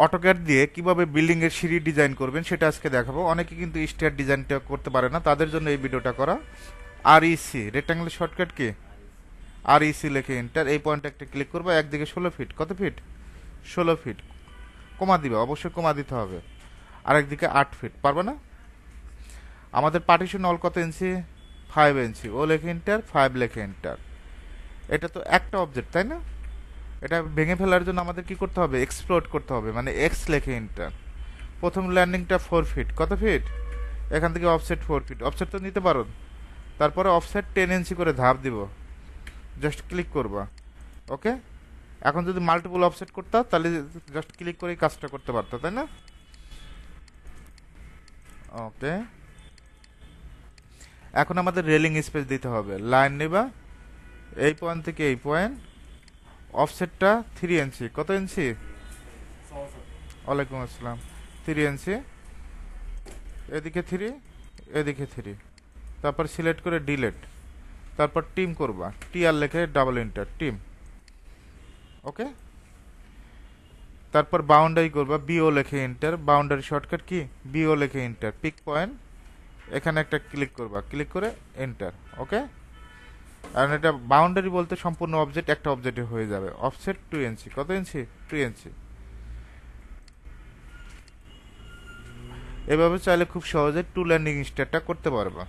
AutoCAD দিয়ে কিভাবে building এর সিঁড়ি ডিজাইন করবেন সেটা আজকে দেখাবো। অনেকে কিন্তু স্টেয়ার ডিজাইনটা করতে পারে না, তাদের জন্য এই ভিডিওটা করা। আর ইসি রেক্টাঙ্গেল শর্টকাট কি, আর ইসি লিখে এন্টার। এই পয়েন্টে একটা ক্লিক করবো, একদিকে 16 ফিট, কত ফিট? 16 ফিট। কমা দিবে, অবশ্যই কমা দিতে হবে। আর একদিকে 8 ফিট, পারবে না? আমাদের পার্টিশন অল কত ইঞ্চি? 5 ইঞ্চি। ও লেখে এন্টার, 5 লেখে এন্টার। এটা তো একটা অবজেক্ট, তাই না? এটা ভেঙে ফেলার জন্য আমাদের কি করতে হবে? এক্সপ্লোর করতে হবে, মানে এক্স লেখে এন্টার। প্রথম ল্যান্ডিংটা 4 ফিট, কত ফিট? এখান থেকে অফসেট 4 ফিট, অফসেট তো নিতে পারো। তারপরে অফসেট 10 ইঞ্চি করে ধাপ দিব, জাস্ট ক্লিক করবা। ওকে। এখন যদি মাল্টিপল অফসেট করতা তাহলে জাস্ট ক্লিক করেই কাজটা করতে পারতো, তাই না? ওকে। এখন আমাদের রেলিং স্পেস দিতে হবে। লাইন নেবা, এই পয়েন্ট থেকে এই পয়েন্ট, অফসেটটা 3 ইঞ্চি, কত ইঞ্চি? ওয়ালাইকুম আসসালাম। 3 ইঞ্চি, এদিকে 3, এদিকে 3। তারপর সিলেক্ট করে ডিলেট, তারপর টিম করবা, টি আর লেখে ডাবল এন্টার, টিম। ওকে। তারপর বাউন্ডারি করবা, বিও লেখে enter. Boundary shortcut key? Bio লেখে এন্টার। পিক পয়েন্ট, এখানে একটা ক্লিক করবা, ক্লিক করে এন্টার। ওকে। কারণ এটা বাউন্ডারি বলতে সম্পূর্ণ অবজেক্ট একটা অবজেক্টে হয়ে যাবে। অফসেট 2 ইঞ্চি, কত ইঞ্চি? 2 ইঞ্চি। এভাবে চাইলে খুব সহজে টু ল্যান্ডিং স্টারটা করতে পারবা।